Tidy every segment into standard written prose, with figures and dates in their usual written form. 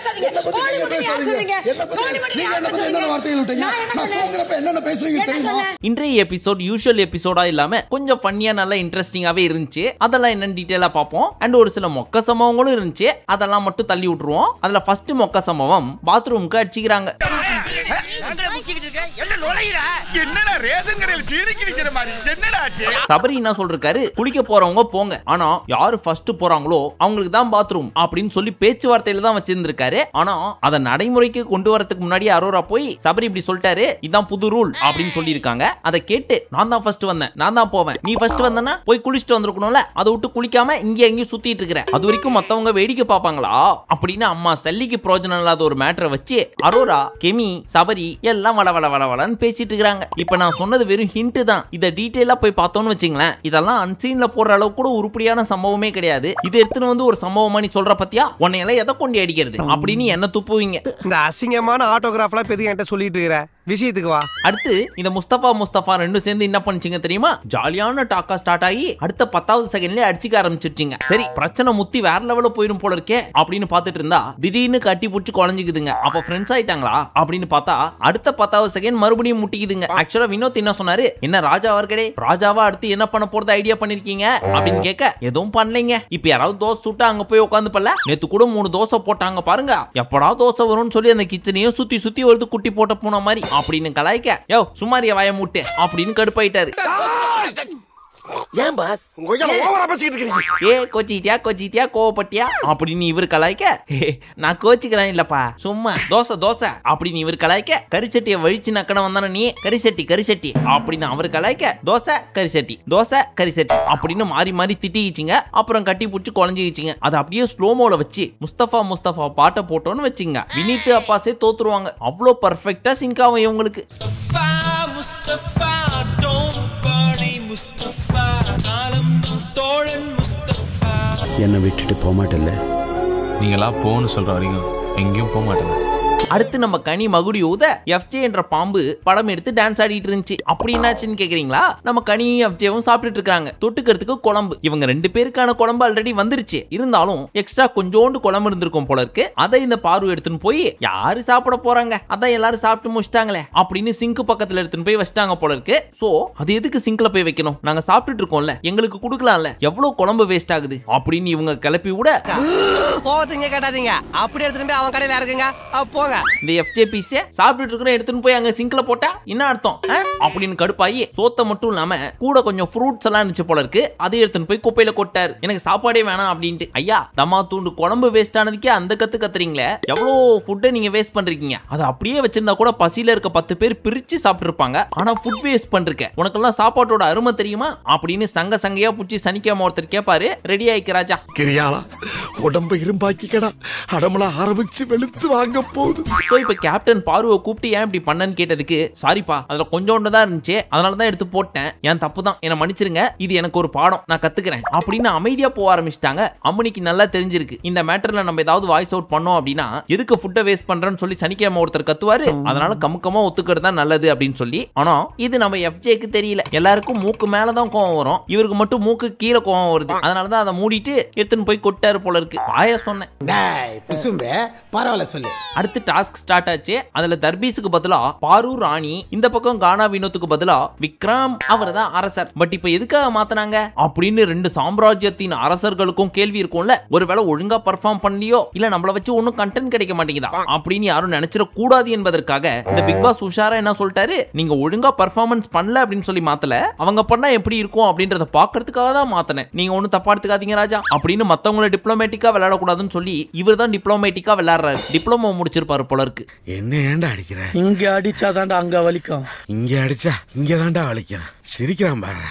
பேசாதீங்க. இன்றைய episode usual எபிசோடா இல்லாம கொஞ்சம் ஃபன்னியா நல்லா இன்ட்ரெஸ்டிங்காவே இருந்துச்சு. அதெல்லாம் என்னன்னு டீடைலா பாப்போம். அண்ட் ஒரு சில மொக்க சம்பவங்களும் இருந்துச்சு. அதெல்லாம் மட்டும் தள்ளி விட்டுருவோம். அதுல ஃபர்ஸ்ட் மொக்க சம்பவம் பாத்ரூமுக்கு அடிச்சுக்கிறாங்க. சபரி என்ன சொல்றாரு, குளிக்க போறவங்க போங்க, ஆனா யாரு ஃபர்ஸ்ட் போறாங்களோ அவங்களுக்கு தான் பாத்ரூம் அப்படின்னு சொல்லி பேச்சுவார்த்தையில தான் வச்சிருந்திருக்காரு. ஆனா அத நடைமுறைக்கு கொண்டு வரதுக்கு முன்னாடி அரோரா போய் சபரி இப்படி சொல்லிட்டாரு, இதான் புது ரூல் அப்படின்னு சொல்லி இருக்காங்க. அதை கேட்டு நான் தான் ஃபர்ஸ்ட் வந்தேன், நான் தான் போவேன், நீ ஃபர்ஸ்ட் வந்தனா போய் குளிச்சுட்டு வந்திருக்கணும்ல, அதை விட்டு குளிக்காம இங்க எங்கேயும் சுத்திட்டு இருக்கிற, அது வரைக்கும் மத்தவங்க வேடிக்கை பார்ப்பாங்களா அப்படின்னு அம்மா சல்லிக்கு பிரோஜனம் இல்லாத ஒரு மேட்டரை வச்சு அரோரா, கெமி, சபரி எல்லாம் வள வள வள வளன்னு பேசிட்டு இருக்காங்க. இப்ப நான் சொன்னது வெறும் ஹிண்ட் தான். இத டீடைலா போய் பார்த்தோம்னு வச்சுங்களேன், இதெல்லாம் அன்சீன்ல போற அளவுக்கு கூட உருப்படியான சம்பவமே கிடையாது. இதை எடுத்துன்னு வந்து ஒரு சம்பவமா நீ சொல்ற பத்தியா, உன்னை எல்லாம் எதை கொண்டு அடிக்கிறது அப்படின்னு என்ன துப்புவீங்க. இந்த அசிங்கமான ஆட்டோகிராஃப்லாம் பெரிய என்கிட்ட சொல்லிட்டு இருக்கிற விஷயத்துக்கு வா. அடுத்து இந்த முஸ்தபா ரெண்டும் சேர்ந்து என்ன பண்ணிச்சிங்க தெரியுமா, ஜாலியான டாக்கா ஸ்டார்ட் ஆகி அடுத்த 10வது செகண்ட்லயே அடிச்சுக்க ஆரம்பிச்சிருச்சிங்க. சரி பிரச்சனை முத்தி வேற லெவல்ல போயிரும் போல இருக்கே அப்படின்னு பார்த்துட்டு இருந்தா திடீர்னு கட்டி புடிச்சு குழஞ்சிக்குதுங்க. அப்ப ஃப்ரெண்ட்ஸ் ஆயிட்டாங்களா அப்படின்னு பார்த்தா அடுத்த 10வது செகண்ட் மறுபடியும் முட்டிக்குதுங்க. ஆக்சுவலா வினோத் என்ன சொன்னாரு, என்ன ராஜா அவர்களே, ராஜாவா அடுத்து என்ன பண்ண போறது ஐடியா பண்ணிருக்கீங்க அப்படின்னு கேட்க, எதுவும் பண்ணலைங்க, இப்ப யாராவது தோசை சுட்டா அங்க போய் உட்காந்து பல்ல, நேத்து கூட 3 தோசை போட்டாங்க பாருங்க, எப்படா தோசை வரும்னு சொல்லி அந்த கிச்சனையும் சுத்தி சுத்தி வருது குட்டி போட்ட பூனை மாதிரி அப்படின்னு கலாய்க்க, யோ சுமாரிய வாய மூட்டு அப்படின்னு கடுப்பாயிட்டாரு. ஏன் பாஸ் ஓவரா பேசிட்டு இருக்கீங்க? ஏ கோச்சிட்டியா கோவப்பட்டியா அப்படின்னு இவர் கலாய்க்க, நான் கோச்சிக்கிறேன் இல்லப்பா சும்மா தோசை தோசை அப்படின்னு இவர் கலாய்க்க, கரிசட்டியை வழிச்சு நக்கன வந்தானே நீ, கரிசட்டி அப்படின்னு அவர் கலாய்க்க, தோசை கரிசட்டி அப்படின்னு மாறி மாறி திட்டிக்கிச்சிங்க. அப்புறம் கட்டி பிடிச்சி குழஞ்சிக்கிச்சிங்க. அதை அப்படியே ஸ்லோமோல வச்சு முஸ்தபா பாட்டை போட்டோன்னு வச்சுங்க, வினித்து அப்பாஸே தோத்துருவாங்க. அவ்வளோ பர்ஃபெக்டா சிங்க் ஆகும் இவங்களுக்கு. என்னை விட்டுட்டு போக மாட்டேல்ல, நீங்களா போன்னு சொல்ற வரைக்கும் எங்கேயும் போக மாட்டேன். அடுத்து நம்ம கனி மகுடி ஊத எஃப்ஜே என்ற பாம்பு படம் எடுத்து டான்ஸ் ஆடிட்டு இருந்துச்சு. அப்படி என்னாச்சுன்னு கேக்குறீங்களா, நம்ம கனியும் எஃப்ஜேவும் சாப்பிட்டுட்டு இருக்காங்க. தொட்டுக்கிறதுக்கு குழம்பு, இவங்க 2 பேருக்கான குழம்பு ஆல்ரெடி வந்துருச்சு, இருந்தாலும் எக்ஸ்ட்ரா கொஞ்சோண்டு குழம்பு இருந்திருக்கும் போல இருக்கு. அதை இந்த பார்வை எடுத்துன்னு போய் யாரு சாப்பிட போறாங்க, அதான் எல்லாரும் சாப்பிட்டு முடிச்சிட்டாங்களே அப்படின்னு சிங்க் பக்கத்துல எடுத்துன்னு போய் வச்சிட்டாங்க போல இருக்கு. சோ அது எதுக்கு சிங்க்ல போய் வைக்கணும், நாங்க சாப்பிட்டுட்டு இருக்கோம்ல, எங்களுக்கு கொடுக்கலாம்ல, எவ்வளவு குழம்பு வேஸ்ட் ஆகுது அப்படின்னு இவங்க கிளப்பி விட, கோவத்தீங்க கேட்டாதீங்க, அப்படி எடுத்துட்டு போய் அவன் கடையில இருக்குங்க போங்க. இந்த எஃப்ஜேபிஸே சாப்பிட்டு இருக்கிற எடுத்துன்னு போய் அங்க சிங்க்ல போட்டா என்ன அர்த்தம் அப்படின்னு கடுப்பாயி, சோத்த மட்டும் இல்லாம கூட கொஞ்சம் ஃப்ரூட்ஸ் எல்லாம் இருந்துச்சு போல இருக்கு, அதை எடுத்துன்னு போய் குப்பையில கொட்டாரு. எனக்கு சாப்பாடே வேணாம் அப்படின்ட்டு. ஐயா தமா தூண்டு குழம்பு வேஸ்ட் ஆனதுக்கே அந்த கத்துறீங்களே, எவ்வளவு ஃபுட்டை நீங்க வேஸ்ட் பண்றீங்க, அதை அப்படியே வச்சிருந்தா கூட பசியில இருக்க 10 பேர் பிரிச்சு சாப்பிட்டு இருப்பாங்க. ஆனா ஃபுட் வேஸ்ட் பண்றீங்க, உனக்கெல்லாம் சாப்பாட்டோட அருமை தெரியுமா அப்படின்னு சங்கையா புடிச்சு சனிக்காம ஒருத்தர் கேட்பாரு. ரெடி ஆயிக்கு ராஜா, கிரியாளா உடம்பு இரும்பாக்கிக்கடா, அடமலா ஆரம்பிச்சு வெளுத்து வாங்க போகுது. சோ இப்ப கேப்டன் பார்வை கூப்பிட்டு ஏன் இப்படி பண்ணன்னு கேட்டதுக்கு, சாரிப்பா அதுல கொஞ்சோண்டு தான் இருந்துச்சு, அதனாலதான் எடுத்து போட்டேன், என் தப்பு தான், என்ன மன்னிச்சிருங்க, இது எனக்கு ஒரு பாடம், நான் கத்துக்கிறேன் அப்படின்னு அமைதியா போக ஆரம்பிச்சிட்டாங்க. அம்மனிக்கு நல்லா தெரிஞ்சிருக்கு இந்த மேட்டர்ல நம்ம ஏதாவது வாய்ஸ் அவுட் பண்ணோம் அப்படின்னா எதுக்கு ஃபுட்டை வேஸ்ட் பண்றேன்னு சொல்லி சனிக்கிழமை ஒருத்தர் கத்துவாரு, அதனால கமுக்கமா ஒத்துக்கிறது தான் நல்லது அப்படின்னு சொல்லி. ஆனா இது நம்ம எஃப்ஜேக்கு தெரியல, எல்லாருக்கும் மூக்கு மேலதான் கோவம் வரும், இவருக்கு மட்டும் மூக்கு கீழே கோவம் வருது, அதனாலதான் அதை மூடிட்டு எடுத்துன்னு போய் கொட்டாரு போல இருக்கு. ஆயா சொன்னேன் பரவாயில்ல சொல்லு. அடுத்து டாஸ்க் ஸ்டார்ட் ஆச்சு. அதுல தர்பீஸுக்கு பதிலா பாரு ராணி, இந்த பக்கம் கானா வினோத்துக்கு பதிலா விக்ரம், அவர்தான் அரசர். பட் இப்ப எதுக்காக மாத்தினாங்க அப்படின்னு 2 சாம்ராஜ்யத்தின் அரசர்களுக்கும் கேள்வி இருக்கும்ல, ஒருவேளை ஒழுங்கா பெர்ஃபார்ம் பண்ணலையோ, இல்ல நம்மள வச்சு ஒன்னும் கண்டென்ட் கிடைக்க மாட்டேங்குதா அப்படின்னு யாரும் நினைச்சிட கூடாது என்பதற்காக இந்த பிக் பாஸ் உஷாரா என்ன சொல்லிட்டாரு, நீங்க ஒழுங்கா பெர்ஃபார்மன்ஸ் பண்ணல அப்படின்னு சொல்லி மாத்தல, அவங்க பண்ணா எப்படி இருக்கும் அப்படின்றத பாக்குறதுக்காக தான் மாத்தினேன், நீங்க ஒன்னும் தப்பா எடுத்துக்காதீங்க ராஜா அப்படின்னு மத்தவங்களை டிப்ளமேட்டிக்கா விளையாடக்கூடாதுன்னு சொல்லி இவர் தான் டிப்ளமேட்டிக்கா விளையாடுறாரு. டிப்ளமோ முடிச்சிருப்பாரு போல இருக்கு. என்ன ஏன்டா அடிக்கிற, இங்க அடிச்சாதான்டா அங்க வலிக்கும், இங்க அடிச்சா இங்க தான்டா வலிக்கும், சிரிக்கிறான் பாரு.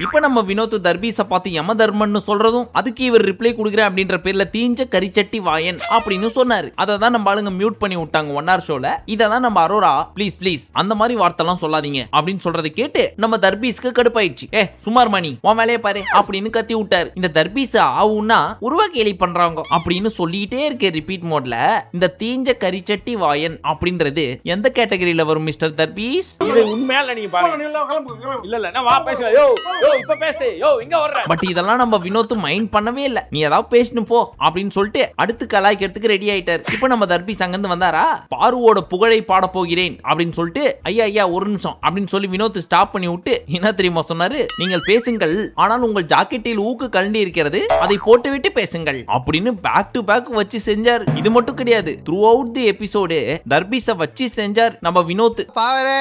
இப்ப நம்ம வினோத் தர்பீஸ பார்த்து யம தர்மன்னு சொல்றதும் அதுக்கு இவர் ரிப்ளை கொடுக்குறேன் அப்படின்ற பேர்ல தீஞ்ச கரிச்சட்டி வாயன் அப்படின்னு சொன்னாரு. அதை தான் நம்ம ஆளுங்க மியூட் பண்ணி விட்டாங்க 1 hour ஷோல. இதை தான் நம்ம அரோரா ப்ளீஸ் அந்த மாதிரி வார்த்தைலாம் சொல்லாதீங்க அப்படின்னு சொல்றதை கேட்டு நம்ம தர்பீஸ்க்கு கடுப்பாயிடுச்சு. சுமார் மணி உன் வேலையை பாரு அப்படின்னு கத்தி விட்டாரு. இந்த தர்பீஸ் ஆவுன்னா உருவ கேலி பண்றாங்க அப்படின்னு சொல்லிட்டே இருக்கு ரிப்பீட் மோட்ல. இந்த தீஞ்ச கரிச்சட்டி வாயன் அப்படின்றது எந்த கேட்டகரியில வரும் மிஸ்டர் தர்பீஸ்? இது உண்மையால நீங்க பாருங்க. இல்ல இல்ல நான் வா பேசலாம். யோ யோ இப்ப பேசு. யோ இங்க வர்ற. பட் இதெல்லாம் நம்ம வினோத் மைண்ட் பண்ணவே இல்ல. நீ ஏதாவது பேசணும் போ அப்படின்னு சொல்லிட்டு அடுத்து கலாய்க்கிறதுக்கு ரெடி ஆயிட்டாரு. இப்போ நம்ம தர்பீஸ் அங்க இருந்து வந்தாரா, பாருவோட புகழை பாட போகிறேன் அப்படின்னு சொல்லிட்டு ஐயா ஐயா ஒரு நிமிஷம் அப்படின்னு சொல்லி வினோத் ஸ்டாப் பண்ணி விட்டு என்ன தெரியுமா சொன்னாரு, நீங்கள் பேசுங்கள், ஆனால் உங்கள் ஜாக்கெட்டில் ஊக்கு கழண்டி இருக்கிறது, அதை போட்டுவிட்டு பேசுங்கள் அப்படின்னு பேக் டு பேக் வச்சு செஞ்சார். இது மட்டும் கிடையாது, த்ரூ அவுட் தி எபிசோடு தர்பீஸ வச்சு செஞ்சார் நம்ம வினோத். பாவரே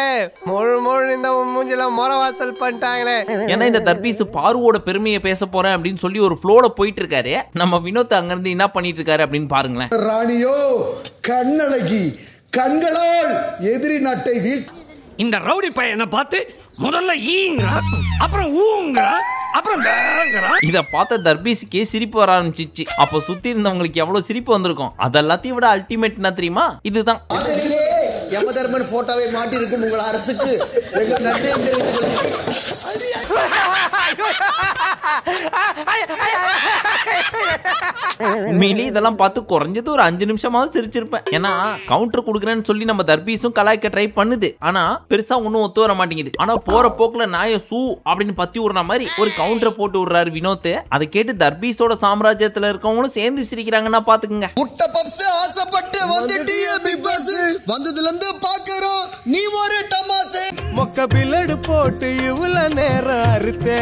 மொழு மொழு இந்த மூஞ்சில மொரவாசல் பண்ணிட்டாங்களே. ஏன்னா இந்த தர்பீஸ் பாருவோட பெருமையை பேச போறேன் அப்படின்னு சொல்லி ஒரு ஃப்ளோல போயிட்டு இருக்காரு. நம்ம வினோத் அங்க இருந்து என்ன பண்ணிட்டு இருக்காரு அப்படின்னு பாருங்களேன். ராணியோ கண்ணழகி, கண்களால் எதிரி நாட்டை வீழ். இந்த ரவுடி பையனை பார்த்து முதல்ல ஈங்கறா, அப்புறம் ஊங்கறா, அப்புறம் வேங்கறா. இத பார்த்த தர்பீஸுக்கே சிரிப்பு வர ஆரம்பிச்சிச்சு. அப்ப சுத்தி இருந்தவங்களுக்கு எவ்வளவு சிரிப்பு வந்திருக்கும். அதெல்லாத்தையும் விட அல்டிமேட் என்ன தெரியுமா, இதுதான். யமதர்மன் போட்டோவை மாட்டி இருக்கும் உங்கள் அரசுக்கு எங்கள் நன்றி. உண்மையிலேயே இதெல்லாம் பார்த்து குறைஞ்சது ஒரு 5 நிமிஷமாவது சிரிச்சிருப்பேன். ஏன்னா கவுண்டர் கொடுக்குறேன்னு சொல்லி நம்ம தர்பீஸும் கலாய்க்க ட்ரை பண்ணுது. ஆனா பெருசா ஒன்னும் ஒத்து வர மாட்டேங்குது. ஆனா போற போக்குல நாய சூ அப்படின்னு பத்தி விடுற மாதிரி ஒரு கவுண்டரை போட்டு விடுறாரு வினோத். அதை கேட்டு தர்பீஸோட சாம்ராஜ்யத்துல இருக்கவங்களும் சேர்ந்து சிரிக்கிறாங்கன்னா பாத்துக்குங்க. முட்டை பப்ஸ் ஆசைப்பட்டு வந்துட்டியே பிக் பாஸ், வந்ததுல இருந்து பாக்குறோம் நீ ஒரு டமாசே. மொக்க பில்லடு போட்டு இவ்வளவு நேரம் அறுத்தே,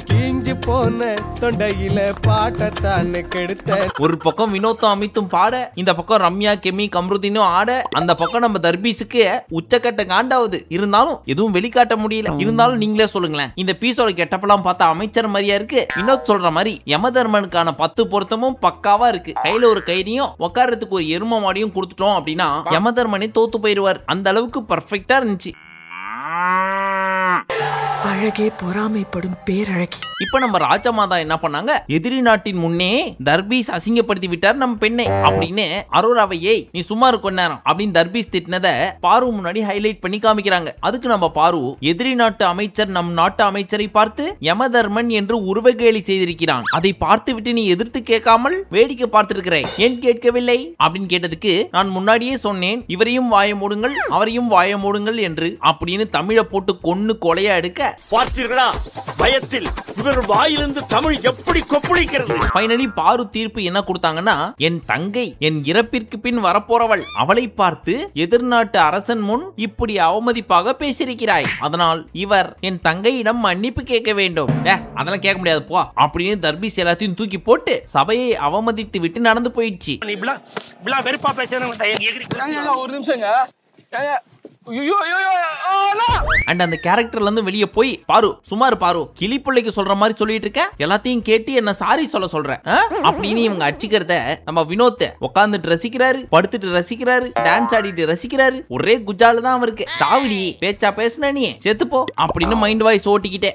கிஞ்சி போன தொண்டையில பாட்டத்தானே கெடுத்த. ஒரு பக்கம் வினோத்தும் அமித்தும் பாட, இந்த பக்கம் ரம்யா கெமி கம்ருதீனும் ஆட, அந்த பக்கம் நம்ம தர்பீஸுக்கு உச்சக்கட்ட காண்டாவது. இருந்தாலும் எதுவும் வெளிக்காட்ட முடியல. இருந்தாலும் நீங்களே சொல்லுங்களேன், இந்த பீஸோட கெட்டப்பெல்லாம் பார்த்தா அமைச்சர் மாதிரியா இருக்கு. வினோத் சொல்ற மாதிரி யமதர்மனுக்கான 10 பொருத்தமும் பக்காவா இருக்கு. கையில ஒரு கயிறையும் உட்கார்றதுக்கு ஒரு எரும மாடியும் கொடுத்துட்டோம் அப்படின்னா யமதர்மனே தோத்து போயிருவார். அந்த அளவுக்கு பர்ஃபெக்டா இருந்துச்சு. அழகே பொறாமைப்படும் பேரழகி. இப்ப நம்ம ராஜமாதா என்ன பண்ணாங்க, எதிரி நாட்டின் முன்னே தர்பீஸ் அசிங்கப்படுத்தி விட்டார் நம்ம பெண்ணை அப்படின்னு அரோராவை ஏய் நீ சும்மா இருக்க நேரம் அப்படின்னு தர்பீஸ் திட்டினத பாரு முன்னாடி ஹைலைட் பண்ணி காமிக்கிறாங்க. அதுக்கு நம்ம பாரு, எதிரி நாட்டு அமைச்சர் நம் நாட்டு அமைச்சரை பார்த்து யமதர்மன் என்று உருவகேலி செய்திருக்கிறான், அதை பார்த்து விட்டு நீ எதிர்த்து கேட்காமல் வேடிக்கை பார்த்திருக்கிறேன், ஏன் கேட்கவில்லை அப்படின்னு கேட்டதுக்கு நான் முன்னாடியே சொன்னேன் இவரையும் வாய மூடுங்கள் அவரையும் வாய மூடுங்கள் என்று அப்படின்னு தமிழை போட்டு கொன்னு கொலையா எடுக்க பார்த்தீர்களா, பயத்தில் இவர் வாயிலிருந்து தமிழ் எப்படி கொப்பளிக்கிறது. ஃபைனலி பாரு தீர்ப்பு என்ன கொடுத்தாங்கன்னா, என் தங்கை என் இறப்பிற்கு பின் வரப்போறவள், அவளை பார்த்து எதிர்நாட்டு அரசன் முன் இப்படி அவமதிப்பாக பேசியிருக்கிறாய், அதனால் இவர் என் தங்கையிடம் மன்னிப்பு கேட்க வேண்டும். அதெல்லாம் கேட்க முடியாது போ அப்படின்னு தர்பீஸ் எல்லாத்தையும் தூக்கி போட்டு சபையை அவமதித்து விட்டு நடந்து போயிடுச்சு. வெறுப்பா பேசுறேன் ஒரு நிமிஷங்க. அண்ட் அந்த கேரக்டர்ல இருந்து வெளியே போய் பாரு சுமார் பாரு கிளிப்பிள்ளைக்கு சொல்ற மாதிரி சொல்லிட்டு இருக்க, எல்லாத்தையும் கேட்டு என்ன சாரி சொல்ற அப்படின்னு இவங்க அடிச்சுக்கிறத நம்ம வினோத் உட்கார்ந்துட்டு ரசிக்கிறாரு, படுத்துட்டு ரசிக்கிறாரு, டான்ஸ் ஆடிட்டு ரசிக்கிறாரு. ஒரே குஜால தான் அவருக்கு. சாவடி பேச்சா பேசுன நீ செத்துப்போ அப்படின்னு மைண்ட் வாய்ஸ் ஓட்டிக்கிட்டே.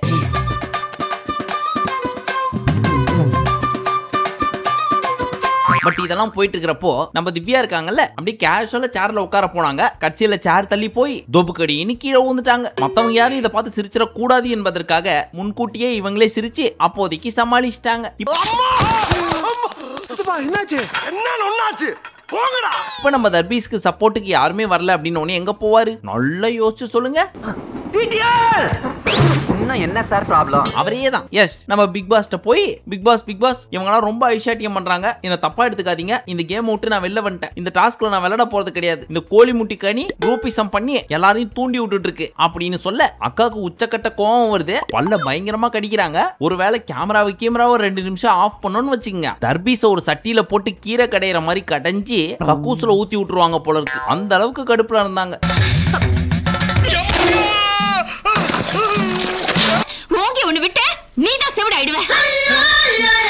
பட் இதெல்லாம் போயிட்டு இருக்கிறப்போ நம்ம திவ்யா இருக்காங்கல்ல, அப்படியே கேஷுவலா சேர்ல உட்கார போனாங்க. கட்சியில சேர் தள்ளி போய் தொபுக்கடின்னு கீழே விழுந்துட்டாங்க. மத்தவங்க யாரும் இதை பார்த்து சிரிச்சிட கூடாது என்பதற்காக முன்கூட்டியே இவங்களே சிரிச்சு அப்போதைக்கு சமாளிச்சிட்டாங்க. இப்ப நம்ம தர்பீஸ்க்கு சப்போர்ட்டுக்கு யாருமே வரல அப்படின்னு எங்க போவாரு, நல்லா யோசிச்சு சொல்லுங்க. என்ன சார் ப்ராப்ளம்? அவரே தான். எஸ், நம்ம பிக் பாஸ்ட்ட போய் பிக் பாஸ் இவங்கலாம் ரொம்ப ஐஷாட்டியம் பண்றாங்க, என்ன தப்பா எடுத்துக்காதீங்க, இந்த கேம் விட்டு நான் வெளில வந்துட்டேன், இந்த டாஸ்க்ல நான் விளையாட போறது கிடையாது, இந்த கோழி முட்டி கனி குரூப்பிசம் பண்ணி எல்லாரையும் தூண்டி விட்டுட்டு இருக்கு அப்படின்னு சொல்ல அக்காவுக்கு உச்சக்கட்ட கோவம் வருது. பல்ல பயங்கரமா கடிக்கிறாங்க. ஒருவேளை கேமராவை 2 நிமிஷம் ஆஃப் பண்ணணும்னு வச்சுக்கோங்க, தர்பீஸ ஒரு சட்டியில போட்டு கீரை கடையிற மாதிரி கடைஞ்சி கக்கூசுல ஊத்தி விட்டுருவாங்க போல இருக்கு. அந்த அளவுக்கு கடுப்புல இருந்தாங்க.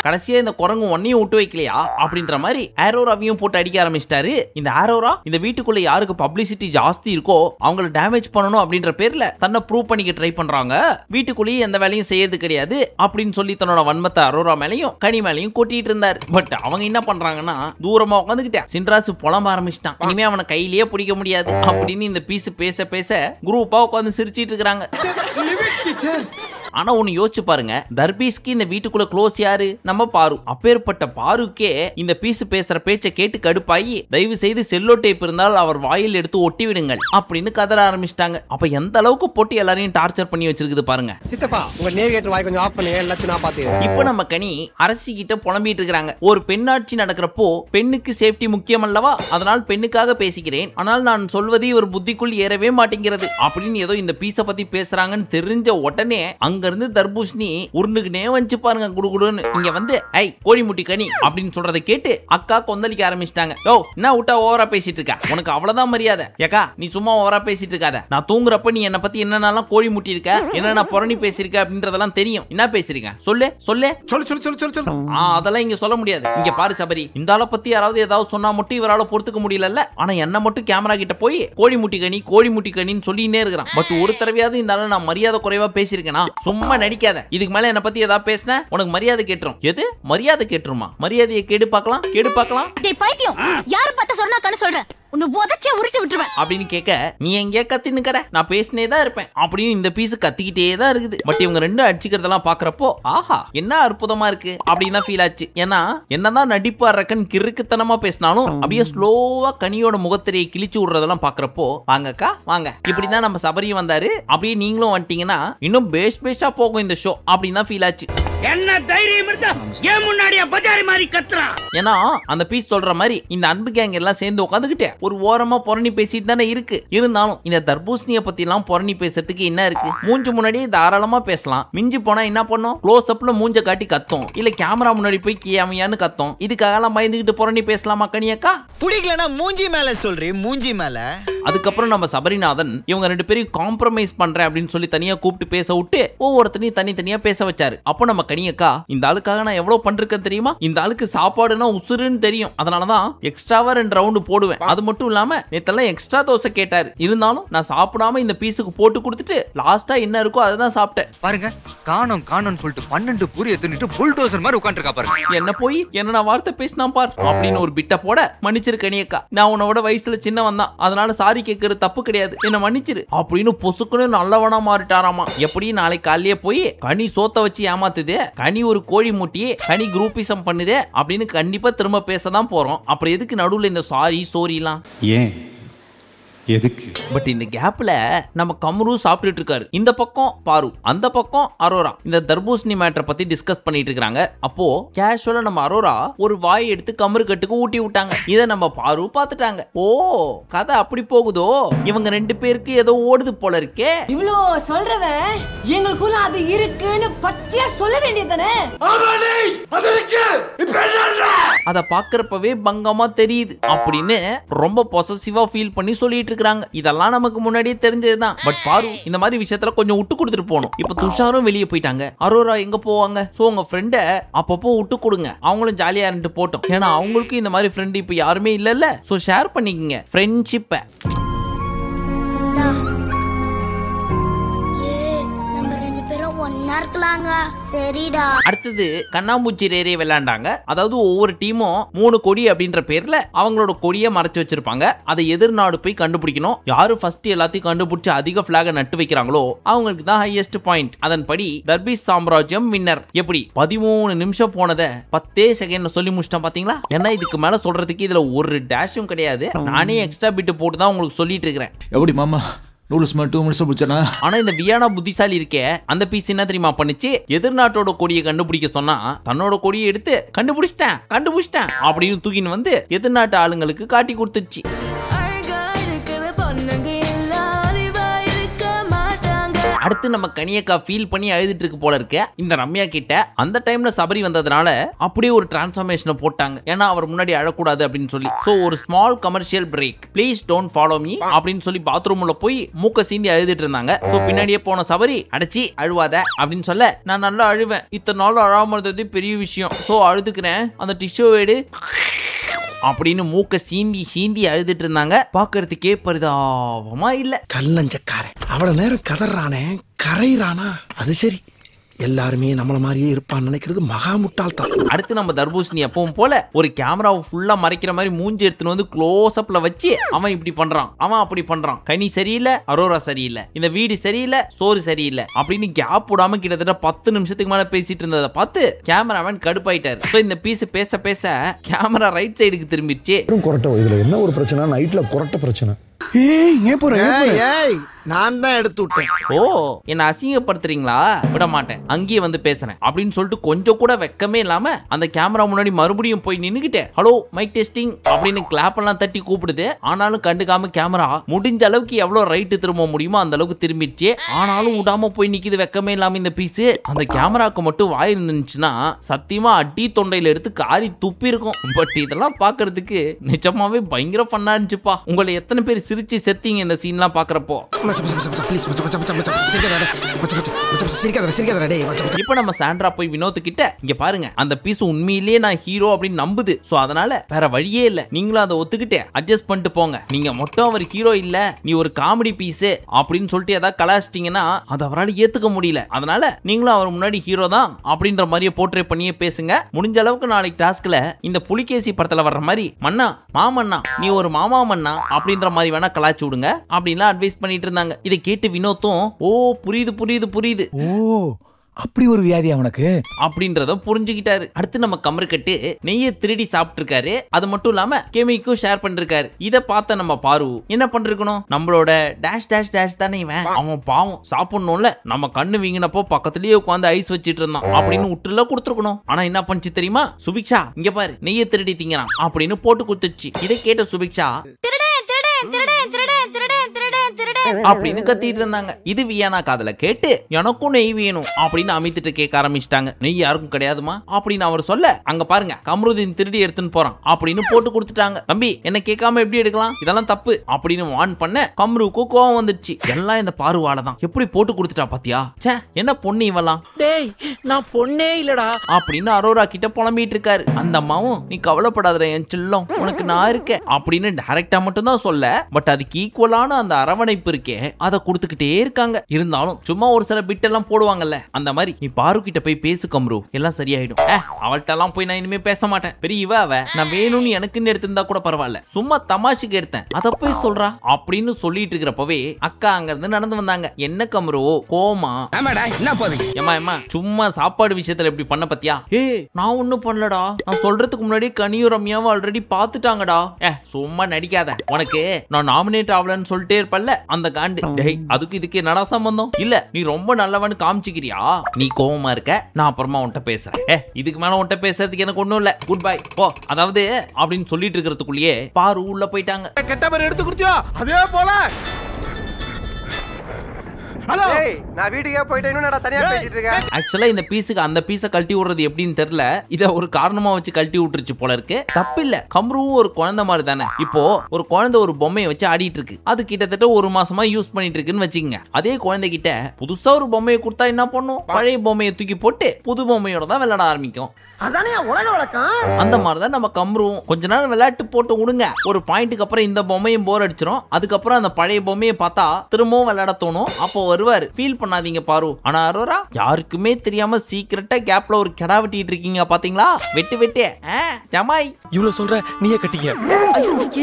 கடைசியா இந்த குரங்கு ஒன்னையும் விட்டு வைக்கலையா அப்படின்ற மாதிரி ஆரோராவையும் போட்டு அடிக்க ஆரம்பிச்சிட்டாரு. இந்த ஆரோரா இந்த வீட்டுக்குள்ள யாருக்கு பப்ளிசிட்டி ஜாஸ்தி இருக்கோ அவங்களை டேமேஜ் பண்ணணும் அப்படின்ற பேர்ல தன்னை ப்ரூவ் பண்ணிக்க ட்ரை பண்றாங்க. வீட்டுக்குள்ளேயே எந்த வேலையும் செய்யறது கிடையாது அப்படின்னு சொல்லி தன்னோட வன்மத்தை அரோரா மேலையும் கனி மேலையும் கொட்டிட்டு இருந்தாரு. பட் அவங்க என்ன பண்றாங்கன்னா, தூரமா உட்காந்துக்கிட்டேன் சின்ராசு புலம்ப ஆரம்பிச்சிட்டான், இனிமே அவனை கையிலேயே பிடிக்க முடியாது அப்படின்னு இந்த பீஸ் பேச பேச குரூப்பா உட்காந்து சிரிச்சிட்டு இருக்காங்க. ஆனா ஒண்ணு யோசிச்சு பாருங்க, தர்பீஸ்க்கு இந்த வீட்டுக்குள்ள க்ளோஸ் யாரு? நம்ம பாரு. அப்பேற்பட்ட பாருக்கே இந்த பீஸ் பேசுற பேச்சை கேட்டு கடுப்பாயி தயவு செய்து செல்லோ டேப் இருந்தால் அவர் வாயில் எடுத்து ஒட்டி விடுங்கள் அப்படின்னு கதற ஆரம்பிச்சிட்டாங்க. அப்ப எந்த அளவுக்கு போட்டு எல்லாரையும் டார்ச்சர் பண்ணி வச்சிருக்குது பாருங்க. சித்தப்பா உங்க நேவிகேட்டர் வாய் கொஞ்சம் ஆஃப் பண்ணுங்க, எல்லாத்தையும் நான் பாத்துக்கிறேன். இப்போ நம்ம கனி அரசி கிட்ட புலம்பிட்டு இருக்காங்க. ஒரு பெண்ணாட்சி நடக்கிறப்போ பெண்ணுக்கு சேஃப்டி முக்கியம் அல்லவா, அதனால் பெண்ணுக்காக பேசிக்கிறேன், ஆனால் நான் சொல்வது இவர் புத்திக்குள் ஏறவே மாட்டேங்கிறது அப்படின்னு ஏதோ இந்த பீஸ பத்தி பேசுறாங்கன்னு தெரிஞ்ச உடனே அங்க இருந்து தர்பூசணி உருண்டுகினே வந்து பாருங்க குடுகுடுன்னு. இங்க வந்து ஐ கோழி முட்டி கனி அப்படின்னு சொல்றதை கேட்டு அக்கா கொந்தளிக்க ஆரம்பிச்சிட்டாங்க. யோ என்ன விட்டா ஓவரா பேசிட்டு இருக்க, உனக்கு அவ்வளவுதான் மரியாதை. ஏக்கா நீ சும்மா ஓவரா பேசிட்டு இருக்காத, நான் தூங்குறப்ப நீ என்ன பத்தி என்னென்னலாம் கோழி முட்டி இருக்க, என்னென்ன புரணி பேசிருக்க அப்படின்றதெல்லாம் தெரியும். என்ன பேசுறீங்க சொல்லு சொல்லு சொல்லு. அதெல்லாம் இங்க சொல்ல முடியாது. இங்க பாரு சபரி, இந்த ஆளை பத்தி யாராவது ஏதாவது சொன்னா மட்டும் இவரால பொறுத்துக்க முடியல. ஆனா என்ன மட்டும் கேமரா கிட்ட போய் கோழி முட்டி கனின்னு சொல்லினே இருக்கிறான். பட் ஒரு தடவையாவது இந்த ஆளை நான் மரியாதை குறைவா பேசிருக்கேனா? சும்மா நடிக்காத. இதுக்கு மேல என்ன பத்தி ஏதாவது பேசின உனக்கு மரியாதை கேட்டுரும். எது மரியாதை கேட்டுருமா? மரியாதையை கேடு பார்க்கலாம், கேடு பார்க்கலாம். டேய் பைத்தியம், யார பார்த்து சொன்னா கண்ணு சொல்ற, உன்னை உதச்சே உருட்டி விட்டுருவேன் அப்படின்னு கேட்க நீ எங்கே கத்தின்னு கடை, நான் பேசினே தான் இருப்பேன் அப்படின்னு இந்த பீஸ் கத்திக்கிட்டே தான் இருக்குது. பட் இவங்க ரெண்டு அடிச்சுக்கிறதெல்லாம் பாக்குறப்போ ஆஹா என்ன அற்புதமா இருக்கு அப்படின்னு தான் ஃபீல் ஆச்சு. ஏன்னா என்னதான் நடிப்பா ரக்கன் கிறுக்குத்தனமா பேசினாலும் அப்படியே ஸ்லோவா கனியோட முகத்திரையை கிழிச்சு விடுறதெல்லாம் பாக்குறப்போ வாங்கக்கா வாங்க, இப்படிதான் நம்ம சபரியும் வந்தாரு, அப்படியே நீங்களும் வந்துட்டீங்கன்னா இன்னும் பேஸா போகும் இந்த ஷோ அப்படின்னு தான் ஃபீல் ஆச்சு. என்ன தைரியம் இருந்தா ஏன் முன்னாடியே பஜாரி மாதிரி கத்துறான்? ஏன்னா அந்த பீஸ் சொல்ற மாதிரி இந்த அன்பு கேங் எல்லாம் சேர்ந்து உட்காந்துக்கிட்டே ஒரு ஓரமா புரணி பேசிட்டு தானே இருக்கு. இருந்தாலும் இந்த தர்பூசணியை பத்தி எல்லாம் புரணி பேசுறதுக்கு என்ன இருக்கு? மூஞ்சு முன்னாடியே தாராளமா பேசலாம். மிஞ்சி போனா என்ன பண்ணும், க்ளோஸ் அப்ல மூஞ்ச காட்டி கத்தும், இல்ல கேமரா முன்னாடி போய் கியாமையான்னு கத்தும். இதுக்காக எல்லாம் பயந்துகிட்டு புரணி பேசலாமா கனியக்கா? புடிக்கலனா மூஞ்சி மேல சொல்றீ, மூஞ்சி மேல. அதுக்கப்புறம் நம்ம சபரிநாதன் இவங்க ரெண்டு பேரும் காம்ப்ரமைஸ் பண்றேன் அப்படின்னு சொல்லி தனியா கூப்பிட்டு பேச விட்டு ஒவ்வொருத்தனையும் தனித்தனியா பேச வச்சாரு. அப்போ நம்ம கனியக்கா இந்த ஆளுக்காக நான் எவ்வளவு பண்றேன் தெரியுமா, இந்த ஆளுக்கு சாப்பாடுனா உசுருன்னு தெரியும், அதனாலதான் எக்ஸ்ட்ராவா 2 ரவுண்டு போடுவேன். அது மட்டும் இல்லாம நேத்தெல்லாம் எக்ஸ்ட்ரா தோசை கேட்டாரு, இருந்தாலும் நான் சாப்பிடாம இந்த பீஸுக்கு போட்டு கொடுத்துட்டு லாஸ்டா என்ன இருக்கோ அதை தான் சாப்பிட்டேன். பாருங்க காணோம் சொல்லிட்டு 12 பூரி எடுத்துட்டு புல்டோசர் மாதிரி உட்கார்ந்திருக்கா பாருங்க. என்ன போய் என்ன வார்த்தை பேசினா பார் அப்படின்னு ஒரு பிட்ட போட மன்னிச்சிரு கனியக்கா, நான் உன்னோட வயசுல சின்னவன் தான், அதனால சாரி கேட்கறது தப்பு கிடையாது, என்ன மன்னிச்சிரு அப்படின்னு பொசுக்குன்னு நல்லவனா மாறிட்டாராமா. எப்படி நாளைக்கு காலையே போய் கனி சோத்த வச்சு ஏமாத்துதே, கனி ஒரு கோழி முட்டியே, கனி குரூப்பிசம் பண்ணுதே அப்படின்னு கண்டிப்பா திரும்ப பேசதான் போறோம். அப்புறம் எதுக்கு நடுவுல இந்த சோரிலாம் ஏன் எதுக்கு? பட் இந்த கேப்ல நம்ம கமரு சாப்பிட்டுட்டு இருக்காரு. இந்த பக்கம் பாரு, அந்த பக்கம் அரோரா இந்த தர்பூசணி மேட்டரை பத்தி டிஸ்கஸ் பண்ணிட்டு இருக்காங்க. அப்போ கேஷுவலா நம்ம அரோரா ஒரு வாய் எடுத்து கமரு கட்டுக்கு ஊட்டி விட்டாங்க. இத நம்ம பாரு பாத்துட்டாங்க. ஓ கதை அப்படி போகுதோ, இவங்க ரெண்டு பேருக்கு ஏதோ ஓடுது போல இருக்கே. இவ்ளோ சொல்றவன் எங்களுக்குள்ள அது இருக்குன்னு பச்சையா சொல்ல வேண்டியதானே? அத பாக்குறப்பவே பங்கமா தெரியுது அப்படின்னு ரொம்ப பொசசிவா ஃபீல் பண்ணி சொல்லிட்டு இருக்காங்க. இதெல்லாம் நமக்கு முன்னாடியே தெரிஞ்சதுதான். பட் பாரு இந்த மாதிரி விஷயத்துல கொஞ்சம் விட்டு கொடுத்துட்டு போகணும். இப்ப துஷாரும் வெளியே போயிட்டாங்க, அரோரா எங்க போவாங்க? சோ உங்க ஃப்ரெண்ட அப்பப்போ விட்டு கொடுங்க, அவங்களும் ஜாலியா இருந்துட்டு போட்டோம். ஏன்னா அவங்களுக்கு இந்த மாதிரி ஃப்ரெண்ட் இப்ப யாருமே இல்ல. சோ ஷேர் பண்ணிக்கங்க ஃப்ரெண்ட்ஷிப்பை. அடுத்தது கண்ணாமூச்சி ரேரே விளையாண்டாங்க. அதாவது ஒவ்வொரு டீமும் 3 கொடி அப்படின்ற பேர்ல அவங்களோட கொடியை மறைச்சு வச்சிருப்பாங்க. அதை எதிர்நாடு போய் கண்டுபிடிக்கணும். யாரு ஃபர்ஸ்ட் எல்லாத்தையும் கண்டுபிடிச்சு அதிக பிளாக நட்டு வைக்கிறாங்களோ அவங்களுக்கு தான் ஹையஸ்ட் பாயிண்ட். அதன்படி தர்பீஸ் சாம்ராஜ்யம் வின்னர். எப்படி 13 நிமிஷம் போனதை 10 செகண்ட்ல சொல்லி முடிச்சிட்டேன் பாத்தீங்களா? ஏன்னா இதுக்கு மேல சொல்றதுக்கு இதுல ஒரு டேஷும் கிடையாது. நானே எக்ஸ்ட்ரா பிட் போட்டு தான் உங்களுக்கு சொல்லிட்டு இருக்கிறேன். எப்படி மாமா நூடுல்ஸ் மட்டும் 2 நிமிஷம் பிடிச்சனா? ஆனா இந்த வியானா புத்திசாலி இருக்கே, அந்த பீஸ் என்ன தெரியுமா பண்ணுச்சு? எதிர்நாட்டோட கொடியை கண்டுபிடிக்க சொன்னா தன்னோட கொடியை எடுத்து கண்டுபிடிச்சிட்டேன் அப்படின்னு தூக்கின்னு வந்து எதிர்நாட்டு ஆளுங்களுக்கு காட்டி கொடுத்துச்சு. அடுத்து நம்ம கனியக்கா ஃபீல் பண்ணி அழுதுட்டு இருக்கு போல இருக்க இந்த ரம்யா கிட்ட. அந்த டைம்ல சபரி வந்ததுனால அப்படியே ஒரு டிரான்ஸ்ஃபர்மேஷனை போட்டாங்க. ஏன்னா அவர் முன்னாடி அழக்கூடாது அப்படின்னு சொல்லி. சோ ஒரு small commercial break, please don't follow me அப்படின்னு சொல்லி பாத்ரூம்ல போய் மூக்க சீந்தி அழுதுட்டு இருந்தாங்க. சோ பின்னாடியே போன சபரி அடைச்சி அழுவாத அப்படின்னு சொல்ல, நான் நல்லா அழுவேன், இத்தனை நாள் அழாம இருந்தது பெரிய விஷயம், சோ அழுதுக்கிறேன், அந்த டிஷ்யூ எடு அப்படின்னு மூக்க சீந்தி அழுதுட்டு இருந்தாங்க. பாக்குறதுக்கே பரிதாபமா இல்ல. கல்லஞ்சக்காரன் அவ்வளவு நேரம் கதறானே கரையிறானா? அது சரி, எல்லாருமே நம்மள மாதிரியே இருப்பான்னு நினைக்கிறது மகா முட்டாள்தான். அடுத்து நம்ம தர்பூசணி எப்பவும் போல ஒரு கேமராவை ஃபுல்லா மறைக்கிற மாதிரி மூஞ்சி எடுத்துன்னு வந்து க்ளோஸ் அப்ல வச்சு அவன் இப்படி பண்றான், அவன் அப்படி பண்றான், கனி சரியில்லை, அரோரா சரியில்லை, இந்த வீடு சரியில்லை, சோறு சரியில்லை அப்படின்னு கேப் விடாம கிட்டத்தட்ட 10 நிமிஷத்துக்கு மேல பேசிட்டு இருந்ததை பார்த்து கேமராமேன் கடுப்பாயிட்டாரு. சோ இந்த பீஸ் பேச பேச கேமரா ரைட் சைடுக்கு திரும்பிடுச்சு. கொரட்டை இதுல என்ன ஒரு பிரச்சனை, நைட்ல கொரட்டை பிரச்சனை. நான் தான் எடுத்து விட்டேன். ஓ, என்ன அசிங்கப்படுத்துறீங்களா? விட மாட்டேன், அங்கேயே வந்து பேசுறேன் அப்படின்னு சொல்லிட்டு கொஞ்சம் கூட வெக்கமே இல்லாம அந்த கேமரா முன்னாடி மறுபடியும் போய் நின்னுக்கிட்டு ஹலோ மைக் டெஸ்டிங் அப்படின்னு கிளாப் எல்லாம் தட்டி கூப்பிடுது. ஆனாலும் கண்டுக்காம கேமரா முடிஞ்ச அளவுக்கு எவ்வளவு ரைட்டு திரும்ப முடியுமோ அந்த அளவுக்கு திரும்பிடுச்சு. ஆனாலும் விடாம போய் நிக்குது வெக்கமே இல்லாம இந்த பீஸ். அந்த கேமராக்கு மட்டும் வாய் இருந்துச்சுன்னா சத்தியமா அடி தொண்டையில எடுத்து காரி துப்பி இருக்கும். பட் இதெல்லாம் பாக்குறதுக்கு நிஜமாவே பயங்கர ஃபன்னா இருந்துச்சுப்பா. உங்களை எத்தனை பேர் சிரிச்சு செத்தீங்க இந்த சீன்லாம் பாக்குறப்போ? இப்ப நம்ம சாண்ட்ரா போய் வினோத் கிட்ட இங்க பாருங்க, அந்த பீஸ் உண்மையிலேயே நான் ஹீரோ அப்படின்னு நம்புது. சோ அதனால வேற வழியே இல்ல, நீங்களும் அதை ஒத்துக்கிட்டு அட்ஜஸ்ட் பண்ணிட்டு போங்க. நீங்க மட்டும் அவர் ஹீரோ இல்ல, நீ ஒரு காமெடி பீஸ் அப்படின்னு சொல்லிட்டு ஏதாவது கலாச்சிட்டீங்கன்னா அதை அவரால் ஏத்துக்க முடியல. அதனால நீங்களும் அவர் முன்னாடி ஹீரோ தான் அப்படின்ற மாதிரியே போர்ட்ரே பண்ணியே பேசுங்க. முடிஞ்ச அளவுக்கு நாளைக்கு டாஸ்க்ல இந்த புலிகேசி படத்துல வர்ற மாதிரி மன்னா மாமன்னா நீ ஒரு மாமா மன்னா அப்படின்ற மாதிரி வேணா கலாச்சி விடுங்க அப்படின்லாம் அட்வைஸ் பண்ணிட்டு இருந்தாங்க. இதை கேட்டு வினோத்தும் ஓ புரியுது புரியுது புரியுது, ஓ அப்படி ஒரு வியாதி அவனுக்கு அப்படின்றத புரிஞ்சுக்கிட்டாரு. அடுத்து நம்ம கமருக்கட்டு நெய்யை திருடி சாப்பிட்டு இருக்காரு. அது மட்டும் இல்லாம கெமிக்கும் ஷேர் பண்ணிருக்காரு. இத பார்த்த நம்ம பாரு என்ன பண்ணிருக்கணும், நம்மளோட டேஷ் டேஷ் டேஷ் தானே இவன், அவன் பாவம் சாப்பிடணும்ல, நம்ம கண்ணு வீங்கினப்போ பக்கத்துலயே உட்காந்து ஐஸ் வச்சிட்டு இருந்தான் அப்படின்னு விட்டுல கொடுத்துருக்கணும். ஆனா என்ன பண்ணிச்சு தெரியுமா, சுபிக்ஷா இங்க பாரு நெய்யை திருடி திங்கிறான் அப்படின்னு போட்டு கொடுத்துச்சு. இதை கேட்ட சுபிக்ஷா அப்படின்னு கத்திட்டு இருந்தாங்க. இது வியானா காதுல கேட்டு எனக்கும் நெய் வேணும் அப்படின்னு அமித்துட்டு கேட்க ஆரம்பிச்சிட்டாங்க. நெய் யாருக்கும் கிடையாதுமா அப்படின்னு அவர் சொல்ல, அங்க பாருங்க கமருதீன் திருடி எடுத்துன்னு போறான் அப்படின்னு போட்டு கொடுத்துட்டாங்க. தம்பி என்ன கேட்காம எப்படி எடுக்கலாம், இதெல்லாம் தப்பு அப்படின்னு வார்ன் பண்ண கம்ருவுக்கு கோவம் வந்துச்சு. எல்லாம் இந்த பாருவால தான், எப்படி போட்டு கொடுத்துட்டா பாத்தியா, ச்சே என்ன பொண்ணு இவலாம், டேய் நான் பொண்ணே இல்லடா அப்படின்னு அரோரா கிட்ட புலம்பிட்டு இருக்காரு. அந்த அம்மாவும் நீ கவலைப்படாத என் செல்லம், உனக்கு நான் இருக்கேன் அப்படின்னு டைரக்டா மட்டும் தான் சொல்ல, பட் அதுக்கு ஈக்குவலான அந்த அரவணைப்பு இருக்கே அதை கொடுத்துக்கிட்டே இருக்காங்க. இருந்தாலும் சும்மா ஒரு சில பிட் எல்லாம் போடுவாங்கல்ல, அந்த மாதிரி நீ பாரு கிட்ட போய் பேசு கம்ரு, எல்லாம் சரியாயிடும். அவள்கிட்ட எல்லாம் போய் நான் இனிமே பேச மாட்டேன், பெரிய இவ அவ, நான் வேணும்னு எனக்குன்னு எடுத்திருந்தா கூட பரவாயில்ல, சும்மா தமாஷுக்கு எடுத்தேன், அத போய் சொல்றா அப்படின்னு சொல்லிட்டு இருக்கிறப்பவே அக்கா அங்க இருந்து நடந்து வந்தாங்க. என்ன கம்ரு கோமா, ஏமா சும்மா சாப்பாடு விஷயத்துல இப்படி பண்ண பத்தியா, நான் ஒண்ணும் பண்ணலடா, நான் சொல்றதுக்கு முன்னாடி கனியும் ரம்யாவும் ஆல்ரெடி பாத்துட்டாங்கடா. சும்மா நடிக்காத, உனக்கு நான் நாமினேட் ஆகலன்னு சொல்லிட்டே இருப்பல்ல அந்த காண்டு, அதுக்கு இதுக்கு என்னடா சம்பந்தம், இல்ல நீ ரொம்ப நல்லவன்னு காமிச்சிக்கிறியா, நீ கோவமா இருக்க, நான் அப்புறமா உன்கிட்ட பேசுறேன், இதுக்கு மேல உன்கிட்ட பேசுறதுக்கு எனக்கு ஒண்ணும் இல்ல, குட் பை போ, அதாவது அப்படின்னு சொல்லிட்டு இருக்கிறதுக்குள்ளேயே பாரு உள்ள போயிட்டாங்க. கெட்ட பேர் எடுத்து குடுத்தியோ அதே போல ஹலோ நான் வீட்டுக்கே போயிட்டு இன்னும் நான் தனியா பேசிட்டு இருக்கேன். ஆக்சுவலா இந்த பீஸுக்கு அந்த பீஸை கழட்டி விடுறது எப்படின்னு தெரியல, இத ஒரு காரணமா வச்சு கழட்டி விட்டுருச்சு போல இருக்கு. தப்பு இல்ல, கம்ருவும் ஒரு குழந்தை மாதிரி தானே. இப்போ ஒரு குழந்தை ஒரு பொம்மையை வச்சு ஆடிட்டு இருக்கு, அது கிட்டத்தட்ட 1 மாசமா யூஸ் பண்ணிட்டு இருக்குன்னு வச்சுக்கோங்க. அதே குழந்தை கிட்ட புதுசா ஒரு பொம்மையை கொடுத்தா என்ன பண்ணும், பழைய பொம்மையை தூக்கி போட்டு புது பொம்மையோட தான் விளையாட ஆரம்பிக்கும். அதானே உலக வழக்கம். அந்த மாதிரிதான் நம்ம கம்ருவும் கொஞ்ச நாள் விளையாட்டு போட்டு விடுங்க, ஒரு பாயிண்ட்டுக்கு அப்புறம் இந்த பொம்மையும் போர் அடிச்சிடும், அதுக்கப்புறம் அந்த பழைய பொம்மையை பார்த்தா திரும்பவும் விளையாட தோணும், அப்போ வருவாரு, ஃபீல் பண்ணாதீங்க பாரு. ஆனா அரோரா யாருக்குமே தெரியாம சீக்கிரட்டா கேப்ல ஒரு கெடா வெட்டிட்டு இருக்கீங்க பாத்தீங்களா, வெட்டு வெட்டே ஜமாய் இவ்வளவு சொல்ற நீயே கட்டிங்க.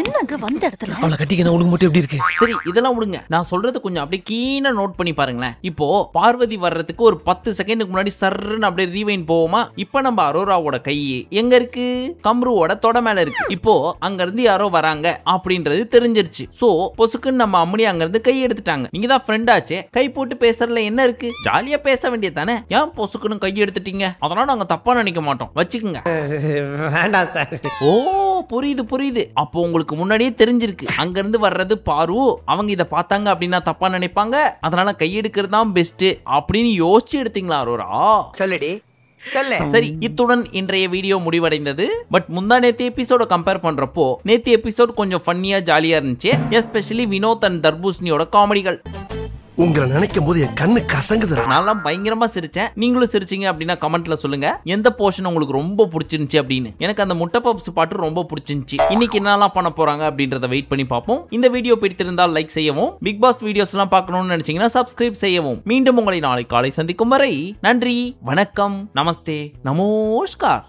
என்னங்க வந்த இடத்துல அவளை கட்டிக்கணும், உனக்கு மட்டும் எப்படி இருக்கு? சரி இதெல்லாம் விடுங்க, நான் சொல்றது கொஞ்சம் அப்படியே கீனா நோட் பண்ணி பாருங்களேன். இப்போ பார்வதி வர்றதுக்கு ஒரு 10 செகண்டுக்கு முன்னாடி சர்ன்னு அப்படியே ரீவைண்ட் போவோமா. இப்போ நம்ம அரோராவோட கை எங்க இருக்கு, கம்ருவோட தொட மேல இருக்கு. இப்போ அங்க இருந்து யாரோ வராங்க அப்படின்றது தெரிஞ்சிருச்சு. சோ பொசுக்குன்னு நம்ம அம்மனி அங்க இருந்து கை எடுத்துட்டாங்க. நீங்க தான் ஃப்ரெண்ட் ஆச்சே, கை போட்டு பேசுறதுல என்ன இருக்கு, ஜாலியா பேச வேண்டியது தானே, ஏன் பொசுக்குன்னு கை எடுத்துட்டீங்க, அதனால நாங்க தப்பா நினைக்க மாட்டோம், வச்சுக்கோங்க. வேண்டாம் சார். ஓ புரியுது புரியுது, அப்போ உங்களுக்கு முன்னாடியே தெரிஞ்சிருக்கு அங்க இருந்து வர்றது பாரு, அவங்க இத பார்த்தாங்க அப்படின்னா தப்பா நினைப்பாங்க, அதனால கையெடுக்கிறது தான் பெஸ்ட் அப்படின்னு யோசிச்சு எடுத்தீங்களா அரோரா? சொல்லுடி சரி, இத்துடன் இன்றைய வீடியோ முடிவடைந்தது. பட் முந்தா நேத்து எபிசோட கம்பேர் பண்றப்போ நேத்து எபிசோட் கொஞ்சம் ஃபன்னியா ஜாலியா இருந்துச்சு, எஸ்பெஷலி வினோத் அண்ட் தர்பூசணியோட காமெடிகள். உங்களை நினைக்கும் போது என் கண்ணு கசங்குதுடா. நான் பயங்கரமா சிரிச்சேன். நீங்களும் சிரிச்சீங்க அப்படின்னா கமெண்ட்ல சொல்லுங்க எந்த போர்ஷன் உங்களுக்கு ரொம்ப பிடிச்சிருந்துச்சு அப்படின்னு. எனக்கு அந்த முட்டை பப்ஸ் பாட்டு ரொம்ப பிடிச்சிருந்துச்சு. இன்னைக்கு என்னெல்லாம் பண்ண போறாங்க அப்படின்றத வெயிட் பண்ணி பார்ப்போம். இந்த வீடியோ பிடித்திருந்தால் லைக் செய்யவும், பிக் பாஸ் வீடியோஸ் எல்லாம் பார்க்கணும்னு நினைச்சீங்கன்னா சப்ஸ்கிரைப் செய்யவும். மீண்டும் உங்களை நாளை காலை சந்திக்கும் வரை நன்றி, வணக்கம், நமஸ்தே, நமோஸ்கார்.